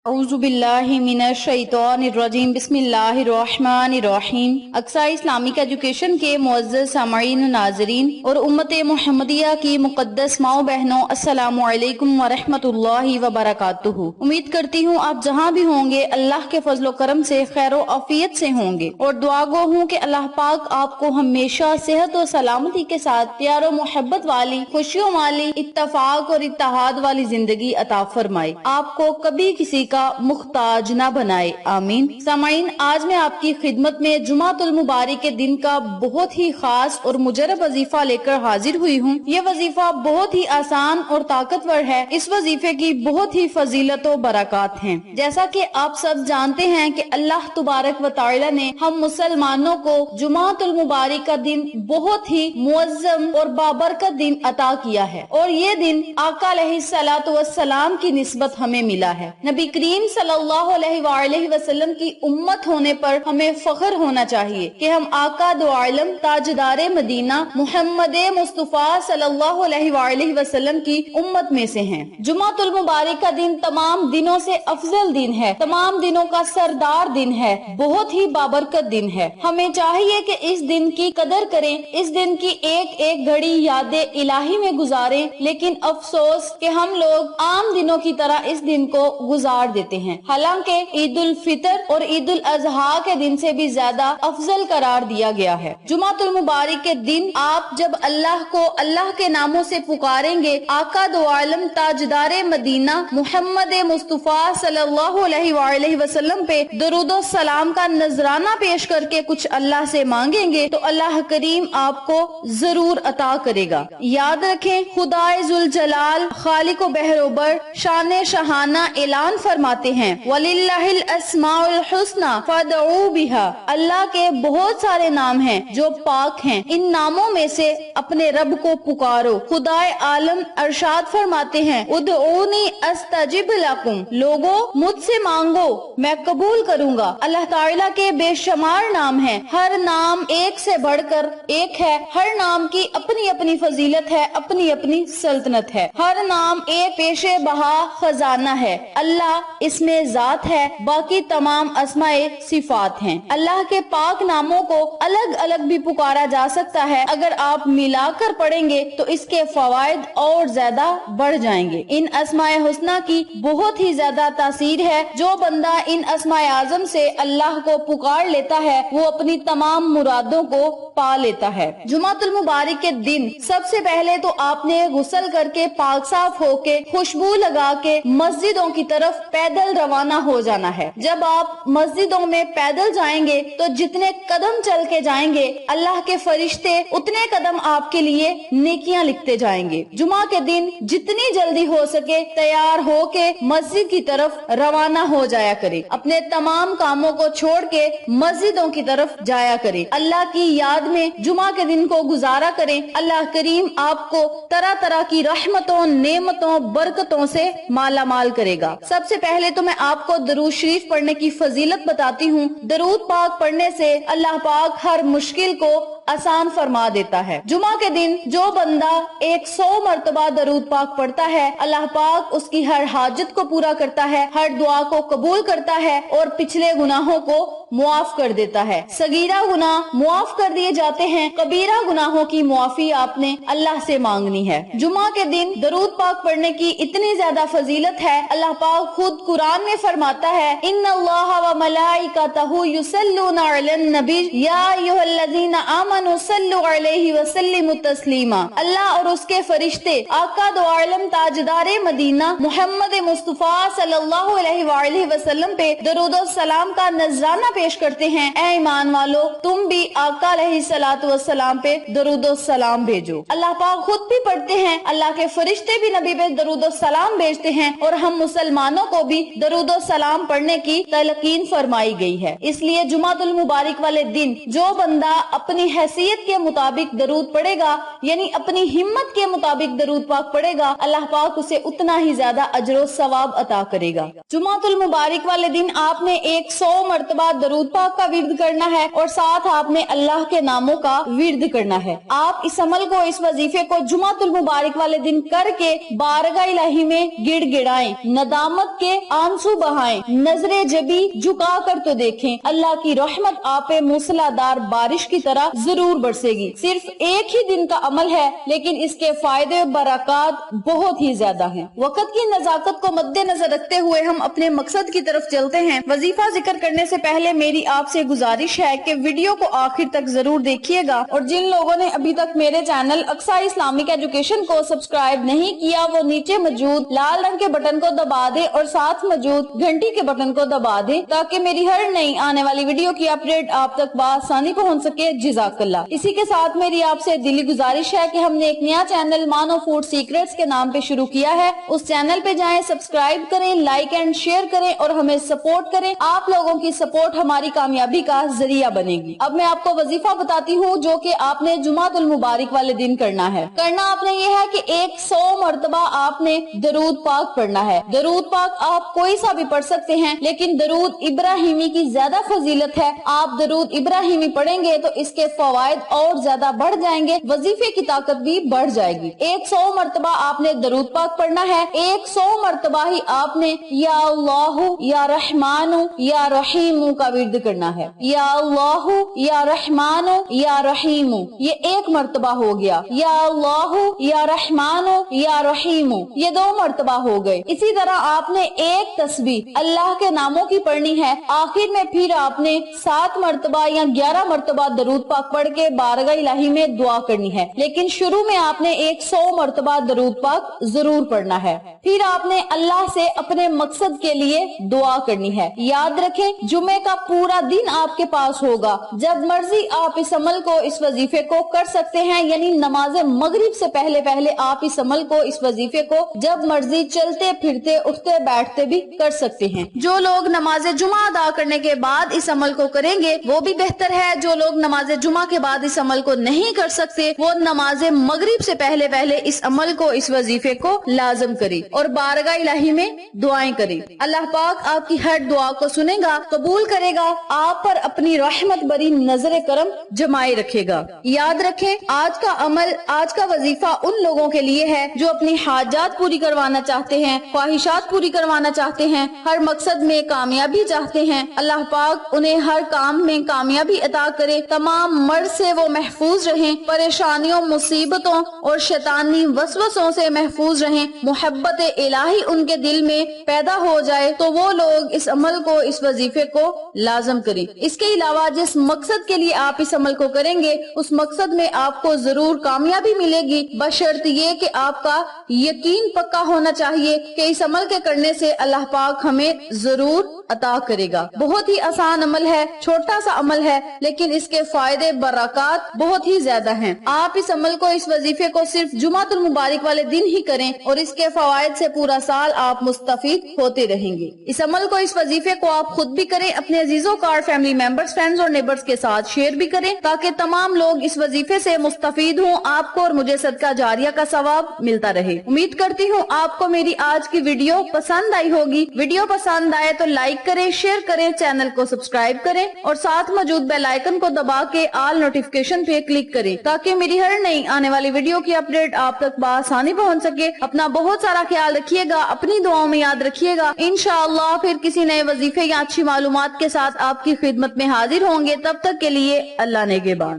اعوذ باللہ من الشیطان الرجیم بسم اللہ الرحمن الرحیم۔ اقصی اسلامک ایجوکیشن کے معزز سامعین و ناظرین اور امت محمدیہ کی مقدس ماؤں بہنوں، السلام علیکم ورحمۃ اللہ وبرکاتہ۔ امید کرتی ہوں آپ جہاں بھی ہوں گے اللہ کے فضل و کرم سے خیر و عافیت سے ہوں گے، اور دعا گو ہوں کہ اللہ پاک آپ کو ہمیشہ صحت و سلامتی کے ساتھ پیار و محبت والی، خوشیوں والی، اتفاق اور اتحاد والی زندگی عطا فرمائے، آپ کو کبھی کسی کا محتاج نہ بنائے، آمین۔ سامعین، آج میں آپ کی خدمت میں جمعۃ المبارک کے دن کا بہت ہی خاص اور مجرب وظیفہ لے کر حاضر ہوئی ہوں۔ یہ وظیفہ بہت ہی آسان اور طاقتور ہے۔ اس وظیفے کی بہت ہی فضیلت و برکات ہیں۔ جیسا کہ آپ سب جانتے ہیں کہ اللہ تبارک و تعالی نے ہم مسلمانوں کو جمعۃ المبارک کا دن بہت ہی معظم اور بابرکت دن عطا کیا ہے، اور یہ دن آقا علیہ الصلوۃ والسلام کی نسبت ہمیں ملا ہے۔ نبی کریم صلی اللہ علیہ وآلہ وسلم کی امت ہونے پر ہمیں فخر ہونا چاہیے کہ ہم آقا دو عالم تاجدار مدینہ محمد مصطفیٰ صلی اللہ علیہ وآلہ وسلم کی امت میں سے ہیں۔ جمعۃ المبارک کا دن تمام دنوں سے افضل دن ہے، تمام دنوں کا سردار دن ہے، بہت ہی بابرکت دن ہے۔ ہمیں چاہیے کہ اس دن کی قدر کریں، اس دن کی ایک ایک گھڑی یاد الہی میں گزاریں، لیکن افسوس کہ ہم لوگ عام دنوں کی طرح اس دن کو گزار دیتے ہیں، حالانکہ عید الفطر اور عید الاضحیٰ کے دن سے بھی زیادہ افضل قرار دیا گیا ہے۔ جمعۃ المبارک کے دن آپ جب اللہ کو اللہ کے ناموں سے پکاریں گے، آقا دو عالم تاجدار مدینہ محمد مصطفیٰ صلی اللہ علیہ وآلہ وسلم پہ درود و سلام کا نذرانہ پیش کر کے کچھ اللہ سے مانگیں گے تو اللہ کریم آپ کو ضرور عطا کرے گا۔ یاد رکھیں، خدائے ذوالجلال خالق و بہروبر شان شہانہ اعلان فرماتے ہیں، وَلِلَّهِ الْأَسْمَاءُ الْحُسْنَى فَادْعُوا بِهَا۔ اللہ کے بہت سارے نام ہیں جو پاک ہیں، ان ناموں میں سے اپنے رب کو پکارو۔ خدائے عالم ارشاد فرماتے ہیں، ادعونی استجب لکم، لوگوں مجھ سے مانگو میں قبول کروں گا۔ اللہ تعالیٰ کے بے شمار نام ہیں، ہر نام ایک سے بڑھ کر ایک ہے، ہر نام کی اپنی اپنی فضیلت ہے، اپنی اپنی سلطنت ہے، ہر نام ایک پیشے بہا خزانہ ہے۔ اللہ اس میں ذات ہے، باقی تمام اسماء صفات ہیں۔ اللہ کے پاک ناموں کو الگ الگ بھی پکارا جا سکتا ہے، اگر آپ ملا کر پڑھیں گے تو اس کے فوائد اور زیادہ بڑھ جائیں گے۔ ان اسماء حسنہ کی بہت ہی زیادہ تاثیر ہے، جو بندہ ان اسماء اعظم سے اللہ کو پکار لیتا ہے وہ اپنی تمام مرادوں کو پا لیتا ہے۔ جمعۃ المبارک کے دن سب سے پہلے تو آپ نے غسل کر کے پاک صاف ہو کے خوشبو لگا کے مسجدوں کی طرف پیدل روانہ ہو جانا ہے۔ جب آپ مسجدوں میں پیدل جائیں گے تو جتنے قدم چل کے جائیں گے اللہ کے فرشتے اتنے قدم آپ کے لیے نیکیاں لکھتے جائیں گے۔ جمعہ کے دن جتنی جلدی ہو سکے تیار ہو کے مسجد کی طرف روانہ ہو جایا کرے، اپنے تمام کاموں کو چھوڑ کے مسجدوں کی طرف جایا کرے، اللہ کی یاد میں جمعہ کے دن کو گزارا کریں۔ اللہ کریم آپ کو طرح طرح کی رحمتوں، نعمتوں، برکتوں سے مالا مال کرے گا۔ سب سے پہلے تو میں آپ کو درود شریف پڑھنے کی فضیلت بتاتی ہوں۔ درود پاک پڑھنے سے اللہ پاک ہر مشکل کو آسان فرما دیتا ہے۔ جمعہ کے دن جو بندہ 100 مرتبہ درود پاک پڑھتا ہے، اللہ پاک اس کی ہر حاجت کو پورا کرتا ہے، ہر دعا کو قبول کرتا ہے اور پچھلے گناہوں کو معاف کر دیتا ہے۔ صغیرہ گناہ معاف کر دیے جاتے ہیں، کبیرہ گناہوں کی معافی آپ نے اللہ سے مانگنی ہے۔ جمعہ کے دن درود پاک پڑھنے کی اتنی زیادہ فضیلت ہے، اللہ پاک خود قرآن میں فرماتا ہے، ان اللہ و ملائکتہ یصلون علی النبی یا ایھا الذین آمنوا صلوا علیہ وسلموا تسلیما۔ اللہ اور اس کے فرشتے آقا دو عالم تاجدار مدینہ محمد مصطفیٰ صلی اللہ علیہ وآلہ وسلم پہ درود و سلام کا نذرانہ پیش کرتے ہیں۔ اے ایمان والو، تم بھی آقا علیہ الصلوۃ والسلام پہ درود و سلام بھیجو۔ اللہ پاک خود بھی پڑھتے ہیں، اللہ کے فرشتے بھی نبی پہ درود و سلام بھیجتے ہیں، اور ہم مسلمانوں کو بھی درود و سلام پڑھنے کی تلقین فرمائی گئی ہے۔ اس لیے جمعۃ المبارک والے دن جو بندہ اپنی حیثیت کے مطابق درود پڑھے گا، یعنی اپنی ہمت کے مطابق درود پاک پڑھے گا، اللہ پاک اسے اتنا ہی زیادہ اجر و ثواب عطا کرے گا۔ جمعۃ المبارک والے دن آپ نے 100 مرتبہ درود پاک کا ورد کرنا ہے اور ساتھ آپ نے اللہ کے ناموں کا ورد کرنا ہے۔ آپ اس عمل کو، اس وظیفے کو جمعۃ المبارک والے دن کر کے بارگاہ الہی میں گڑ گڑائیں، ندامت کے آنسو بہائیں، نظر جبی جھکا کر تو دیکھیں، اللہ کی رحمت آپ پہ موسلادھار بارش کی طرح ضرور برسے گی۔ صرف ایک ہی دن کا عمل ہے لیکن اس کے فائدے و برکات بہت ہی زیادہ ہیں۔ وقت کی نزاکت کو مد نظر رکھتے ہوئے ہم اپنے مقصد کی طرف چلتے ہیں۔ وظیفہ ذکر کرنے سے پہلے میری آپ سے گزارش ہے کہ ویڈیو کو آخر تک ضرور دیکھیے گا، اور جن لوگوں نے ابھی تک میرے چینل اقصی اسلامک ایجوکیشن کو سبسکرائب نہیں کیا وہ نیچے موجود لال رنگ کے بٹن کو دبا دے اور ساتھ موجود گھنٹی کے بٹن کو دبا دے تاکہ میری ہر نئی آنے والی ویڈیو کی اپڈیٹ آپ تک بآسانی پہنچ سکے۔ جزاک اللہ۔ اسی کے ساتھ میری آپ سے دلی گزارش ہے کہ ہم نے ایک نیا چینل مانو فوڈ سیکرٹس کے نام پہ شروع کیا ہے، اس چینل پہ جائیں، سبسکرائب کریں، لائک اینڈ شیئر کریں اور ہمیں سپورٹ کریں۔ آپ لوگوں کی سپورٹ ہماری کامیابی کا ذریعہ بنے گی۔ اب میں آپ کو وظیفہ بتاتی ہوں جو کہ آپ نے جمعۃ المبارک والے دن کرنا ہے۔ کرنا آپ نے یہ ہے کہ 100 مرتبہ آپ نے درود پاک پڑھنا ہے۔ درود پاک آپ کوئی سا بھی پڑھ سکتے ہیں لیکن درود ابراہیمی کی زیادہ فضیلت ہے۔ آپ درود ابراہیمی پڑھیں گے تو اس کے فوائد اور زیادہ بڑھ جائیں گے، وظیفے کی طاقت بھی بڑھ جائے گی۔ 100 مرتبہ آپ نے درود پاک پڑھنا ہے۔ 100 مرتبہ ہی آپ نے یا اللہ یا رحمان یا رحیم کا ورد کرنا ہے۔ یا اللہ یا رحمان یا رحیم، یہ 1 مرتبہ ہو گیا۔ یا اللہ یا رحمان یا رحیم، یہ 2 مرتبہ ہو گئے۔ اسی طرح آپ نے 1 تسبیح اللہ کے ناموں کی پڑھنی ہے۔ آخر میں پھر آپ نے 7 مرتبہ یا 11 مرتبہ درود پاک پڑھ کے بارگاہ الہی میں دعا کرنی ہے، لیکن شروع میں آپ نے 100 مرتبہ درود پاک ضرور پڑھنا ہے۔ پھر آپ نے اللہ سے اپنے مقصد کے لیے دعا کرنی ہے۔ یاد رکھیں جمعے کا پورا دن آپ کے پاس ہوگا، جب مرضی آپ اس عمل کو، اس وظیفے کو کر سکتے ہیں، یعنی نماز مغرب سے پہلے آپ اس عمل کو، اس وظیفے کو جب مرضی چلتے پھرتے اٹھتے بیٹھتے بھی کر سکتے ہیں۔ جو لوگ نماز جمعہ ادا کرنے کے بعد اس عمل کو کریں گے وہ بھی بہتر ہے۔ جو لوگ نماز جمعہ کے بعد اس عمل کو نہیں کر سکتے وہ نماز مغرب سے پہلے اس عمل کو، اس وظیفے کو لازم کرے اور بارگاہ الہی میں دعائیں کرے۔ اللہ پاک آپ کی ہر دعا کو سنے گا، قبول کرے گا، آپ پر اپنی رحمت بری نظر کرم جمائے رکھے گا۔ یاد رکھیں آج کا عمل، آج کا وظیفہ ان لوگوں کے لیے ہے جو اپنی حاجات پوری کروانا چاہتے ہیں، خواہشات پوری کروانا چاہتے ہیں، ہر مقصد میں کامیابی چاہتے ہیں۔ اللہ پاک انہیں ہر کام میں کامیابی عطا کرے، تمام مرض سے وہ محفوظ رہیں، پریشانیوں، مصیبتوں اور شیطانی وسوسوں سے محفوظ رہیں، محبت الہی ان کے دل میں پیدا ہو جائے تو وہ لوگ اس عمل کو، اس وظیفے کو لازم کریں۔ اس کے علاوہ جس مقصد کے لیے آپ اس عمل کو کریں گے اس مقصد میں آپ کو ضرور کامیابی ملے گی، بشرط یہ کہ آپ کا یقین پکا ہونا چاہیے کہ اس عمل کے کرنے سے اللہ پاک ہمیں ضرور عطا کرے گا۔ بہت ہی آسان عمل ہے، چھوٹا سا عمل ہے، لیکن اس کے فائدے برکات بہت ہی زیادہ ہیں۔ آپ اس عمل کو، اس وظیفے کو صرف جمعۃ المبارک والے دن ہی کریں اور اس کے فوائد سے پورا سال آپ مستفید ہوتے رہیں گے۔ اس عمل کو، اس وظیفے کو آپ خود بھی کریں، اپنے عزیزوں کا، فیملی ممبرز، فرینڈز اور نیبرز کے ساتھ شیئر بھی کریں تاکہ تمام لوگ اس وظیفے سے مستفید ہوں، آپ کو اور مجھے صدقہ جاریہ کا ثواب ملتا رہے۔ امید کرتی ہوں آپ کو میری آج کی ویڈیو پسند آئی ہوگی۔ ویڈیو پسند آئے تو لائک کریں، شیئر کریں، چینل کو سبسکرائب کریں اور ساتھ موجود بیل آئیکن کو دبا کے آل نوٹیفیکیشن پہ کلک کریں تاکہ میری ہر نئی آنے والی ویڈیو کی اپڈیٹ آپ تک بآسانی پہنچ سکے۔ اپنا بہت سارا خیال رکھیے گا، اپنی دعاؤں میں یاد رکھیے گا۔ انشاءاللہ پھر کسی نئے وظیفے یا اچھی معلومات کے ساتھ آپ کی خدمت میں حاضر ہوں گے۔ تب تک کے لیے اللہ نگہبان۔